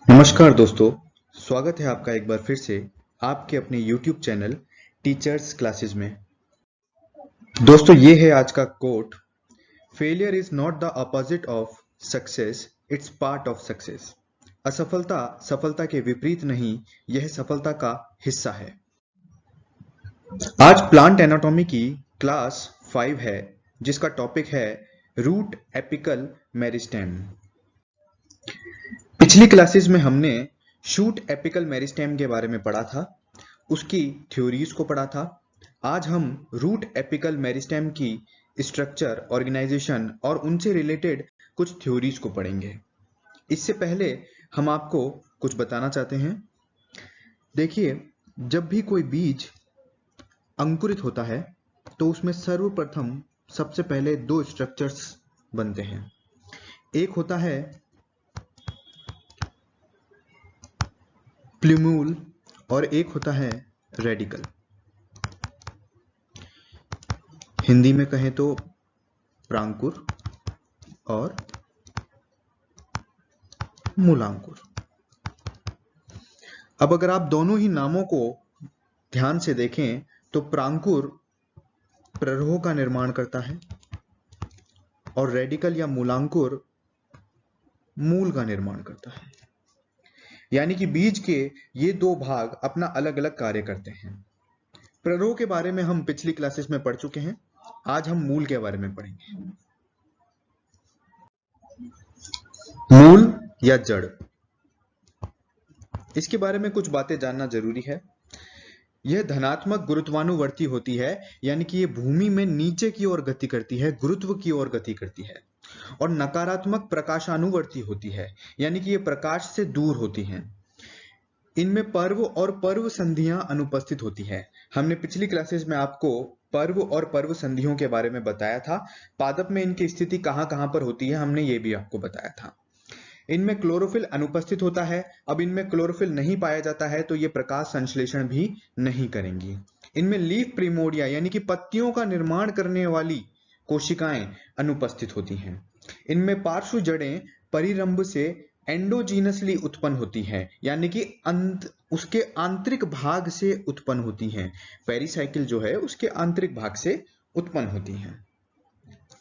नमस्कार दोस्तों, स्वागत है आपका एक बार फिर से आपके अपने YouTube चैनल टीचर्स क्लासेस में। दोस्तों, ये है आज का quote. Failure is not the opposite of success, it's part of success. असफलता सफलता के विपरीत नहीं, यह सफलता का हिस्सा है। आज प्लांट एनाटॉमी की क्लास 5 है, जिसका टॉपिक है रूट एपिकल मेरिस्टेम। पिछली क्लासेस में हमने शूट एपिकल मेरिस्टेम के बारे में पढ़ा था, उसकी थ्योरीज को पढ़ा था। आज हम रूट एपिकल मेरिस्टेम की स्ट्रक्चर, ऑर्गेनाइजेशन और उनसे रिलेटेड कुछ थ्योरीज को पढ़ेंगे। इससे पहले हम आपको कुछ बताना चाहते हैं। देखिए, जब भी कोई बीज अंकुरित होता है तो उसमें सर्वप्रथम सबसे पहले दो स्ट्रक्चर्स बनते हैं। एक होता है प्लूम्यूल और एक होता है रेडिकल। हिंदी में कहें तो प्रांकुर और मूलांकुर। अब अगर आप दोनों ही नामों को ध्यान से देखें तो प्रांकुर प्ररोह का निर्माण करता है और रेडिकल या मूलांकुर मूल का निर्माण करता है। यानी कि बीज के ये दो भाग अपना अलग अलग कार्य करते हैं। प्ररोह के बारे में हम पिछली क्लासेस में पढ़ चुके हैं, आज हम मूल के बारे में पढ़ेंगे। मूल या जड़, इसके बारे में कुछ बातें जानना जरूरी है। यह धनात्मक गुरुत्वानुवर्ती होती है, यानी कि यह भूमि में नीचे की ओर गति करती है, गुरुत्व की ओर गति करती है। और नकारात्मक प्रकाशानुवर्ती होती है, यानी कि यह प्रकाश से दूर होती हैं। इनमें पर्व और पर्व संधियां अनुपस्थित होती है। हमने पिछली क्लासेस में आपको पर्व और पर्व संधियों के बारे में बताया था। पादप में इनकी स्थिति कहां कहां पर होती है, हमने ये भी आपको बताया था। इनमें क्लोरोफिल अनुपस्थित होता है। अब इनमें क्लोरोफिल नहीं पाया जाता है तो ये प्रकाश संश्लेषण भी नहीं करेंगी। इनमें लीफ प्रिमोडिया यानी कि पत्तियों का निर्माण करने वाली कोशिकाएं अनुपस्थित होती हैं। इनमें पार्श्व जड़ें परिरंभ से एंडोजीनसली उत्पन्न होती हैं, यानी कि उसके आंतरिक भाग से उत्पन्न होती हैं। पेरिसाइकिल जो है उसके आंतरिक भाग से उत्पन्न होती हैं।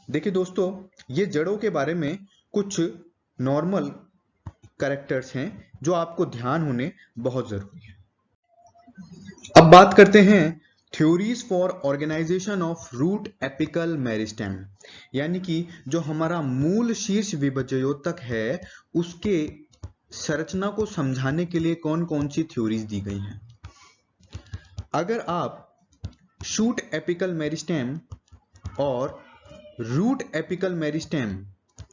देखिए दोस्तों, ये जड़ों के बारे में कुछ नॉर्मल कैरेक्टर्स हैं जो आपको ध्यान होने बहुत जरूरी है। अब बात करते हैं theories for organization of root apical meristem, यानी कि जो हमारा मूल शीर्ष विभज्योतक है उसके संरचना को समझाने के लिए कौन कौन सी थ्योरीज दी गई हैं। अगर आप शूट एपिकल मेरिस्टेम और रूट एपिकल मेरिस्टेम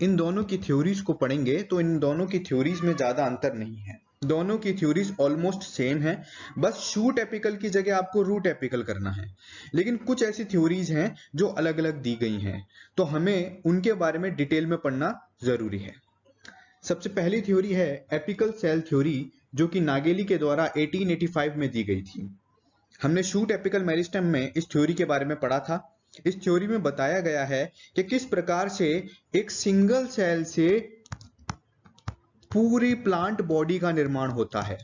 इन दोनों की थ्योरीज को पढ़ेंगे तो इन दोनों की थ्योरीज में ज्यादा अंतर नहीं है। दोनों की थ्योरीज ऑलमोस्ट सेम है, बस शूट एपिकल की जगह आपको रूट एपिकल करना है। लेकिन कुछ ऐसी थ्योरीज हैं जो अलग अलग दी गई हैं, तो हमें उनके बारे में डिटेल में पढ़ना जरूरी है। सबसे पहली थ्योरी है एपिकल सेल थ्योरी, जो कि नागेली के द्वारा 1885 में दी गई थी। हमने शूट एपिकल मेरिस्टेम में इस थ्योरी के बारे में पढ़ा था। इस थ्योरी में बताया गया है कि किस प्रकार से एक सिंगल सेल से पूरी प्लांट बॉडी का निर्माण होता है।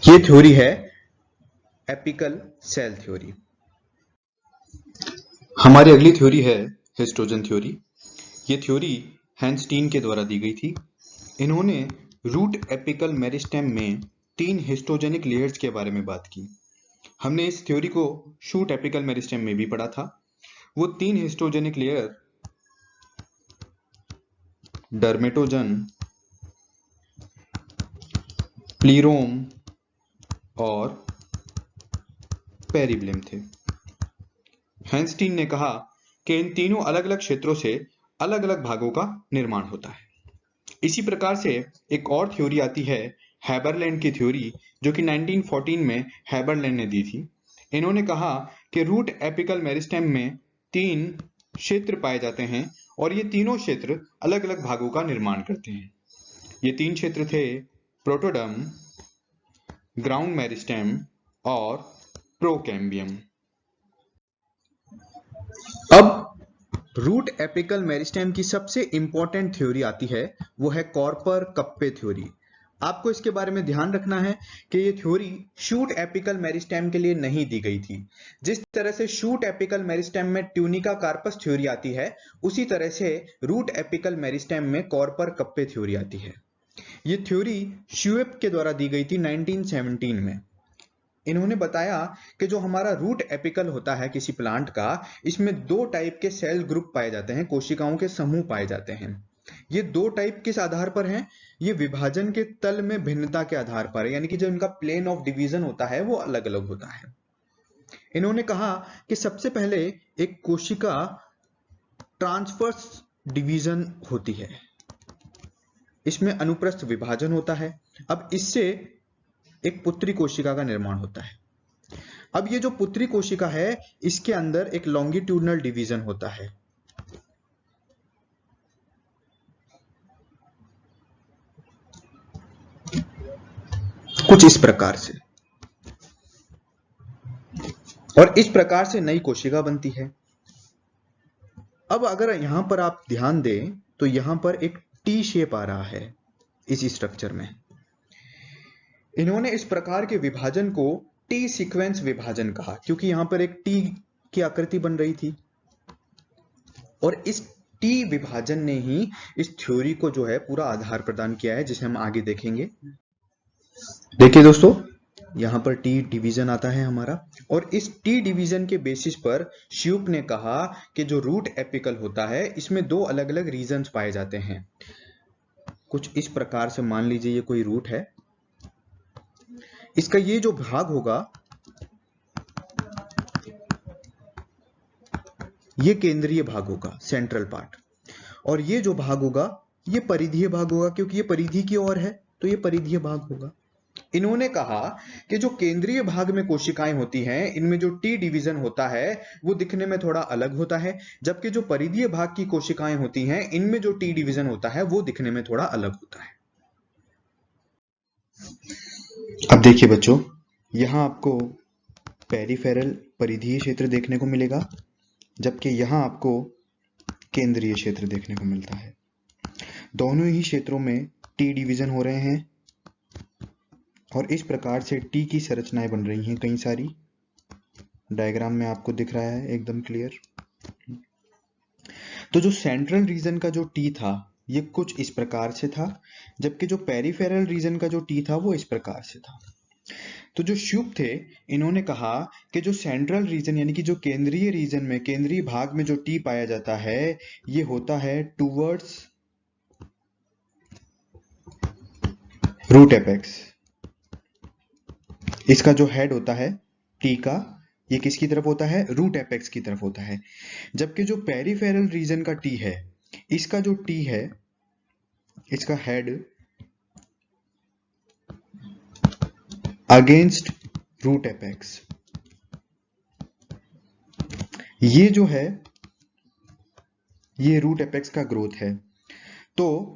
ये थ्योरी है एपिकल सेल थ्योरी। हमारी अगली थ्योरी है हिस्टोजन थ्योरी। ये थ्योरी हैंस्टीन के द्वारा दी गई थी। इन्होंने रूट एपिकल मेरिस्टेम में 3 हिस्टोजेनिक लेयर्स के बारे में बात की। हमने इस थ्योरी को शूट एपिकल मेरिस्टेम में भी पढ़ा था। वो 3 हिस्टोजेनिक लेयर डर्मेटोजन, प्लीरोम और पेरिब्लेम थे। हैंस्टीन ने कहा कि इन तीनों अलग अलग क्षेत्रों से अलग अलग भागों का निर्माण होता है। इसी प्रकार से एक और थ्योरी आती है हैबरलैंड की थ्योरी, जो कि 1914 में हैबरलैंड ने दी थी। इन्होंने कहा कि रूट एपिकल मेरिस्टेम में 3 क्षेत्र पाए जाते हैं और ये तीनों क्षेत्र अलग अलग भागों का निर्माण करते हैं। ये 3 क्षेत्र थे प्रोटोडर्म, ग्राउंड मेरिस्टेम और प्रोकैम्बियम। अब रूट एपिकल मेरिस्टेम की सबसे इंपॉर्टेंट थ्योरी आती है, वो है कॉर्पर कप्पे थ्योरी। आपको इसके बारे में ध्यान रखना है कि ये थ्योरी शूट एपिकल मेरिस्टेम के लिए नहीं दी गई थी। जिस तरह से शूट एपिकल मेरिस्टेम में ट्यूनिका कार्पस थ्योरी आती है, उसी तरह से रूट एपिकल मेरिस्टेम में कॉर्पर कप्पे थ्योरी आती है। ये थ्योरी श्यूएप के द्वारा दी गई थी 1917 में। इन्होंने बताया कि जो हमारा रूट एपिकल होता है किसी प्लांट का, इसमें दो टाइप के सेल ग्रुप पाए जाते हैं, कोशिकाओं के समूह पाए जाते हैं। ये दो टाइप किस आधार पर हैं? ये विभाजन के तल में भिन्नता के आधार पर है, यानी कि जो इनका प्लेन ऑफ डिवीजन होता है वो अलग अलग होता है। इन्होंने कहा कि सबसे पहले एक कोशिका ट्रांसवर्स डिवीजन होती है, इसमें अनुप्रस्थ विभाजन होता है। अब इससे एक पुत्री कोशिका का निर्माण होता है। अब ये जो पुत्री कोशिका है, इसके अंदर एक लॉन्गिट्यूडनल डिवीजन होता है। कुछ इस प्रकार से, और इस प्रकार से नई कोशिका बनती है। अब अगर यहां पर आप ध्यान दें तो यहां पर एक टी शेप आ रहा है इस स्ट्रक्चर में। इन्होंने इस प्रकार के विभाजन को टी सीक्वेंस विभाजन कहा, क्योंकि यहां पर एक टी की आकृति बन रही थी। और इस टी विभाजन ने ही इस थ्योरी को जो है पूरा आधार प्रदान किया है, जिसे हम आगे देखेंगे। देखिए दोस्तों, यहां पर टी डिवीजन आता है हमारा, और इस टी डिवीजन के बेसिस पर श्यूप ने कहा कि जो रूट एपिकल होता है, इसमें दो अलग अलग रीजन्स पाए जाते हैं। कुछ इस प्रकार से मान लीजिए ये कोई रूट है, इसका ये जो भाग होगा ये केंद्रीय भाग होगा, सेंट्रल पार्ट, और ये जो भाग होगा ये परिधीय भाग होगा, क्योंकि ये परिधि की ओर है तो ये परिधीय भाग होगा। इन्होंने कहा कि जो केंद्रीय भाग में कोशिकाएं होती हैं, इनमें जो टी डिवीजन होता है वो दिखने में थोड़ा अलग होता है, जबकि जो परिधीय भाग की कोशिकाएं होती हैं, इनमें जो टी डिवीजन होता है वो दिखने में थोड़ा अलग होता है। अब देखिए बच्चों, यहां आपको पेरिफेरल परिधीय क्षेत्र देखने को मिलेगा, जबकि यहां आपको केंद्रीय क्षेत्र देखने को मिलता है। दोनों ही क्षेत्रों में टी डिवीजन हो रहे हैं, और इस प्रकार से टी की संरचनाएं बन रही हैं कई सारी। डायग्राम में आपको दिख रहा है एकदम क्लियर। तो जो सेंट्रल रीजन का जो टी था ये कुछ इस प्रकार से था, जबकि जो पेरिफेरल रीजन का जो टी था वो इस प्रकार से था। तो जो श्यूप थे, इन्होंने कहा कि जो सेंट्रल रीजन यानी कि जो केंद्रीय रीजन में, केंद्रीय भाग में जो टी पाया जाता है, ये होता है टूवर्ड्स रूट एपेक्स। इसका जो हेड होता है टी का, ये किसकी तरफ होता है? रूट एपेक्स की तरफ होता है। जबकि जो पेरिफेरल रीजन का टी है, इसका जो टी है, इसका हेड अगेंस्ट रूट एपेक्स। ये जो है ये रूट एपेक्स का ग्रोथ है। तो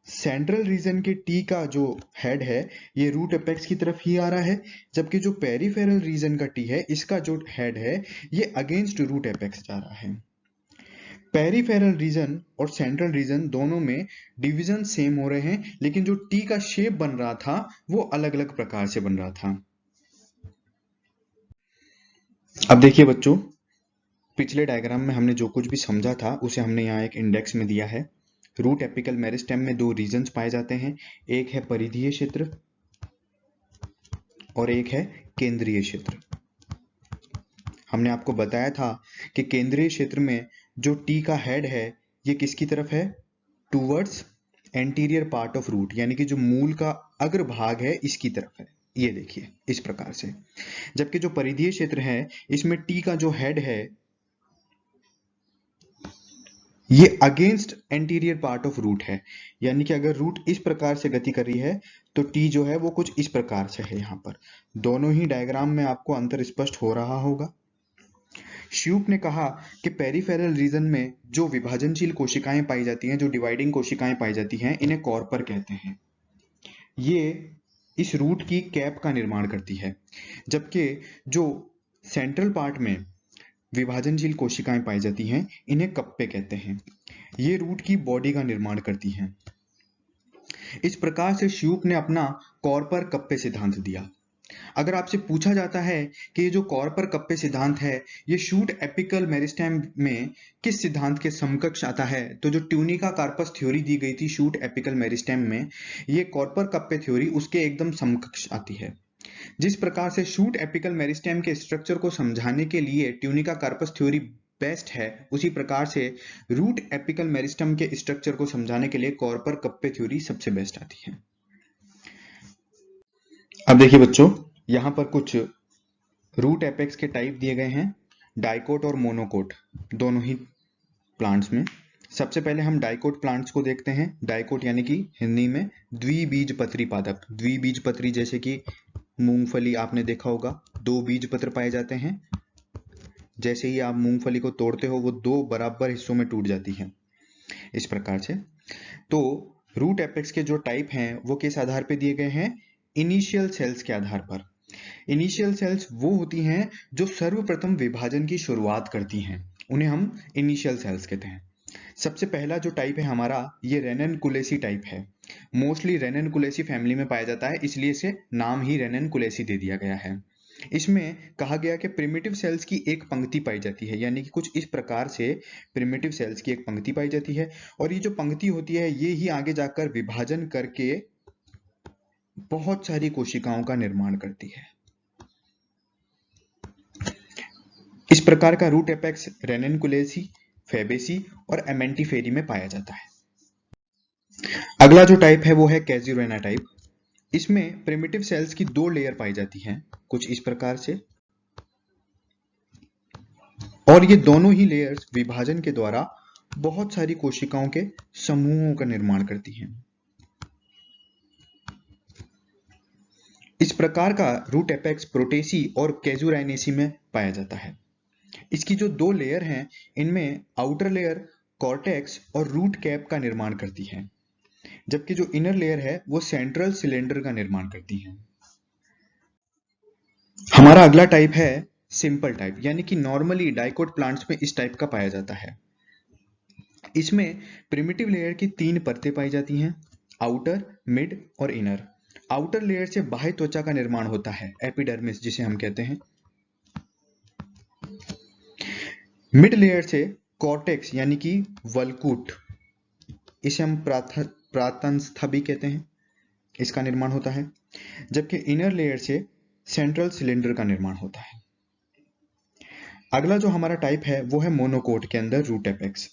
सेंट्रल रीजन के टी का जो हेड है ये रूट एपेक्स की तरफ ही आ रहा है, जबकि जो पेरिफेरल रीजन का टी है, इसका जो हेड है ये अगेंस्ट रूट एपेक्स जा रहा है। पेरिफेरल रीजन और सेंट्रल रीजन दोनों में डिवीजन सेम हो रहे हैं, लेकिन जो टी का शेप बन रहा था वो अलग अलग प्रकार से बन रहा था। अब देखिए बच्चों, पिछले डायग्राम में हमने जो कुछ भी समझा था उसे हमने यहाँ एक इंडेक्स में दिया है। रूट एपिकल मेरिस्टेम में दो रीजन्स पाए जाते हैं, एक है परिधीय क्षेत्र और एक है केंद्रीय क्षेत्र। हमने आपको बताया था कि केंद्रीय क्षेत्र में जो टी का हेड है ये किसकी तरफ है? Towards anterior part of root, यानी कि जो मूल का अग्र भाग है इसकी तरफ है। ये देखिए इस प्रकार से। जबकि जो परिधीय क्षेत्र है, इसमें टी का जो हेड है ये against anterior part of root है, यानी कि अगर रूट इस प्रकार से गति कर रही है तो टी जो है वो कुछ इस प्रकार से है। यहाँ पर दोनों ही डायग्राम में आपको अंतर स्पष्ट हो रहा होगा। श्यूप ने कहा कि पेरिफेरल रीजन में जो विभाजनशील कोशिकाएं पाई जाती हैं, जो डिवाइडिंग कोशिकाएं पाई जाती हैं, इन्हें कॉर्पर कहते हैं। ये इस रूट की कैप का निर्माण करती है, जबकि जो सेंट्रल पार्ट में विभाजनशील कोशिकाएं पाई जाती हैं, इन्हें कप्पे कहते हैं। ये रूट की बॉडी का निर्माण करती हैं। इस प्रकार से श्यूप ने अपना कॉर्पर कप्पे सिद्धांत दिया। अगर आपसे पूछा जाता है कि ये जो कॉर्पर कप्पे सिद्धांत है, ये शूट एपिकल मेरिस्टेम में किस सिद्धांत के समकक्ष आता है, तो जो ट्यूनिका कार्पस थ्योरी दी गई थी शूट एपिकल मेरिस्टेम में, ये कॉर्पर कप्पे थ्योरी उसके एकदम समकक्ष आती है। जिस प्रकार से शूट एपिकल मेरिस्टेम के स्ट्रक्चर को समझाने के लिए ट्यूनिका कार्पस थ्योरी बेस्ट है, उसी प्रकार से रूट एपिकल मेरिस्टेम के स्ट्रक्चर को समझाने के लिए कॉर्पर कप्पे थ्योरी सबसे बेस्ट आती है। अब देखिए बच्चों, यहाँ पर कुछ रूट एपेक्स के टाइप दिए गए हैं, डाइकोट और मोनोकोट दोनों ही प्लांट्स में। सबसे पहले हम डाइकोट प्लांट्स को देखते हैं। डाइकोट यानी कि हिंदी में द्विबीजपत्री पादप। द्विबीजपत्री जैसे कि मूंगफली आपने देखा होगा, 2 बीज पत्र पाए जाते हैं। जैसे ही आप मूंगफली को तोड़ते हो वो 2 बराबर हिस्सों में टूट जाती है, इस प्रकार से। तो रूट एपेक्स के जो टाइप हैं वो किस आधार पर दिए गए हैं? इनिशियल सेल्स के आधार पर। इनिशियल सेल्स वो होती हैं जो सर्वप्रथम विभाजन की शुरुआत करती हैं, उन्हें हम इनिशियल सेल्स कहते हैं। सबसे पहला जो टाइप है हमारा, ये रेननकुलेसी टाइप है। मोस्टली रेननकुलेसी फैमिली में पाया जाता है, इसलिए इसे नाम ही रेननकुलेसी दे दिया गया है। इसमें कहा गया कि प्रिमिटिव सेल्स की एक पंक्ति पाई जाती है, यानी कि कुछ इस प्रकार से प्रिमिटिव सेल्स की एक पंक्ति पाई जाती है, और ये जो पंक्ति होती है ये ही आगे जाकर विभाजन करके बहुत सारी कोशिकाओं का निर्माण करती है। इस प्रकार का रूट एपेक्स रेननकुलेसी, फैबेसी और एमेंटिफेरी में पाया जाता है। अगला जो टाइप है वो है कैजुरेना टाइप। इसमें प्रिमिटिव सेल्स की 2 लेयर पाई जाती हैं, कुछ इस प्रकार से, और ये दोनों ही लेयर्स विभाजन के द्वारा बहुत सारी कोशिकाओं के समूहों का निर्माण करती हैं। इस प्रकार का रूट एपेक्स प्रोटेसी और कैजुराइनेसी में पाया जाता है। इसकी जो 2 लेयर हैं, इनमें आउटर लेयर कॉर्टेक्स और रूट कैप का निर्माण करती है, जबकि जो इनर लेयर है वो सेंट्रल सिलेंडर का निर्माण करती है। हमारा अगला टाइप है सिंपल टाइप, यानी कि नॉर्मली डाइकोट प्लांट्स में इस टाइप का पाया जाता है। इसमें प्रिमिटिव लेयर की 3 परतें पाई जाती हैं, आउटर, मिड और इनर। आउटर लेयर से बाह्य त्वचा का निर्माण होता है, एपिडर्मिस जिसे हम कहते हैं। मिड लेयर से कॉर्टेक्स यानी कि वल्कूट, इसे हम प्रातंस्था भी कहते हैं, इसका निर्माण होता है, जबकि इनर लेयर से सेंट्रल सिलेंडर का निर्माण होता है। अगला जो हमारा टाइप है वो है मोनोकोट के अंदर रूट एपेक्स।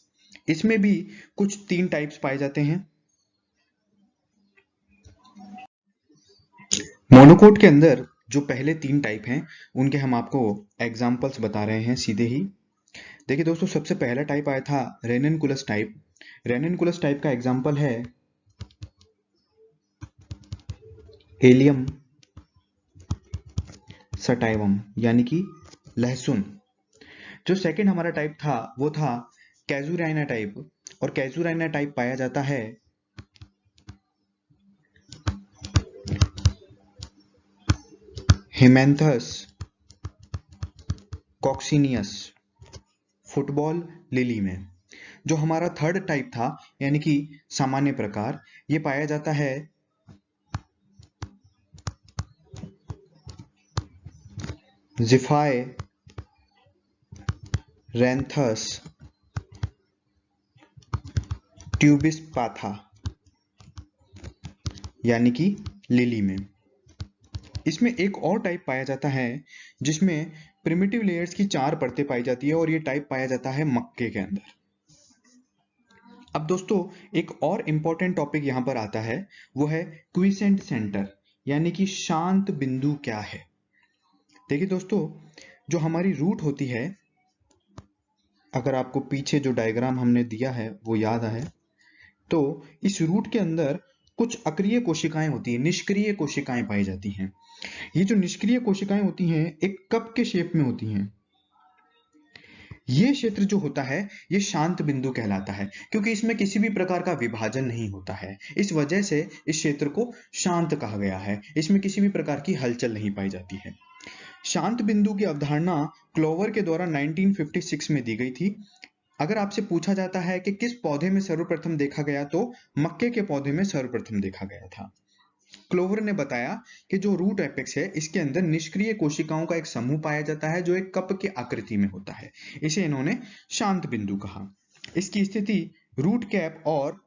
इसमें भी कुछ 3 टाइप्स पाए जाते हैं। मोनोकोट के अंदर जो पहले 3 टाइप हैं उनके हम आपको एग्जाम्पल्स बता रहे हैं सीधे ही। देखिए दोस्तों, सबसे पहला टाइप आया था रेननकुलस टाइप। रेननकुलस टाइप का एग्जाम्पल है एलियम सटाइवम, यानी कि लहसुन। जो सेकंड हमारा टाइप था वो था कैजुराइना टाइप, और कैजुराइना टाइप पाया जाता है हेमेंथस कॉक्सिनियस फुटबॉल लिली में। जो हमारा थर्ड टाइप था यानी कि सामान्य प्रकार, ये पाया जाता है जिफाई रैंथस ट्यूबिस पाथा, यानी कि लिली में। इसमें एक और टाइप पाया जाता है जिसमें प्रिमिटिव लेयर्स की 4 परतें पाई जाती है, और ये टाइप पाया जाता है मक्के के अंदर। अब दोस्तों, एक और इंपॉर्टेंट टॉपिक यहां पर आता है, वो है क्विसेंट सेंटर, यानी कि शांत बिंदु क्या है। देखिए दोस्तों, जो हमारी रूट होती है, अगर आपको पीछे जो डायग्राम हमने दिया है वो याद है, तो इस रूट के अंदर कुछ अक्रिय कोशिकाएं होती हैं, निष्क्रिय कोशिकाएं पाई जाती हैं। ये जो निष्क्रिय कोशिकाएं होती हैं एक कप के शेप में होती हैं। ये क्षेत्र जो होता है ये शांत बिंदु कहलाता है, क्योंकि इसमें किसी भी प्रकार का विभाजन नहीं होता है। इस वजह से इस क्षेत्र को शांत कहा गया है, इसमें किसी भी प्रकार की हलचल नहीं पाई जाती है। शांत बिंदु की अवधारणा क्लोवर के द्वारा 1956 में दी गई थी। अगर आपसे पूछा जाता है कि किस पौधे में सर्वप्रथम देखा गया, तो मक्के के पौधे में सर्वप्रथम देखा गया था। क्लोवर ने बताया कि जो रूट एपेक्स है, इसके अंदर निष्क्रिय कोशिकाओं का एक समूह पाया जाता है जो एक कप की आकृति में होता है। इसे इन्होंने शांत बिंदु कहा। इसकी स्थिति रूट कैप और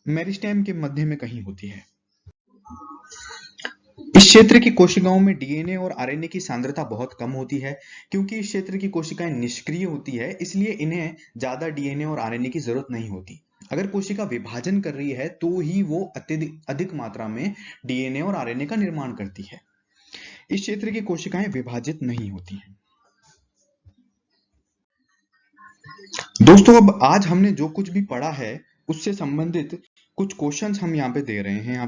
मेरिस्टेम के मध्य में कहीं होती है। इस क्षेत्र की कोशिकाओं में डीएनए और आरएनए की सांद्रता बहुत कम होती है। क्योंकि इस क्षेत्र की कोशिकाएं निष्क्रिय होती है, इसलिए इन्हें ज्यादा डीएनए और आरएनए की जरूरत नहीं होती। अगर कोशिका विभाजन कर रही है तो ही वो अत्यधिक अधिक मात्रा में डीएनए और आरएनए का निर्माण करती है। इस क्षेत्र की कोशिकाएं विभाजित नहीं होती हैं। दोस्तों, अब आज हमने जो कुछ भी पढ़ा है उससे संबंधित कुछ क्वेश्चंस हम यहाँ पे दे रहे हैं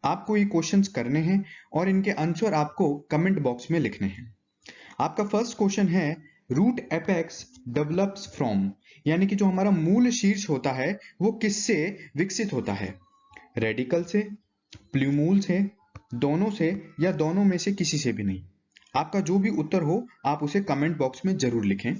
आपको ये क्वेश्चंस करने हैं और इनके आंसर आपको कमेंट बॉक्स में लिखने हैं। आपका फर्स्ट क्वेश्चन है, रूट एपेक्स डेवलप्स फ्रॉम, यानी कि जो हमारा मूल शीर्ष होता है वो किससे विकसित होता है? रेडिकल से, प्ल्यूमूल से, दोनों से, या दोनों में से किसी से भी नहीं। आपका जो भी उत्तर हो आप उसे कमेंट बॉक्स में जरूर लिखें।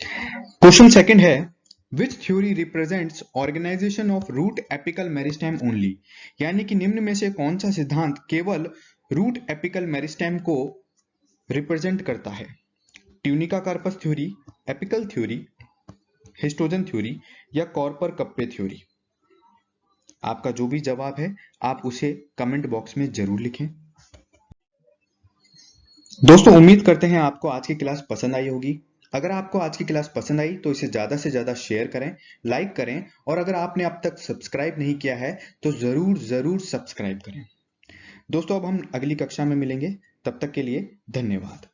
क्वेश्चन सेकंड है, which theory represents organization of root apical meristem only, यानी कि निम्न में से कौन सा सिद्धांत केवल रूट एपिकल मेरिस्टेम को रिप्रेजेंट करता है? Tunica corpus theory, apical theory, histogen theory, या कॉर्पर कप्पे थ्योरी? आपका जो भी जवाब है आप उसे कमेंट बॉक्स में जरूर लिखें। दोस्तों, उम्मीद करते हैं आपको आज की क्लास पसंद आई होगी। अगर आपको आज की क्लास पसंद आई तो इसे ज्यादा से ज्यादा शेयर करें, लाइक करें, और अगर आपने अब तक सब्सक्राइब नहीं किया है तो जरूर सब्सक्राइब करें। दोस्तों, अब हम अगली कक्षा में मिलेंगे। तब तक के लिए धन्यवाद।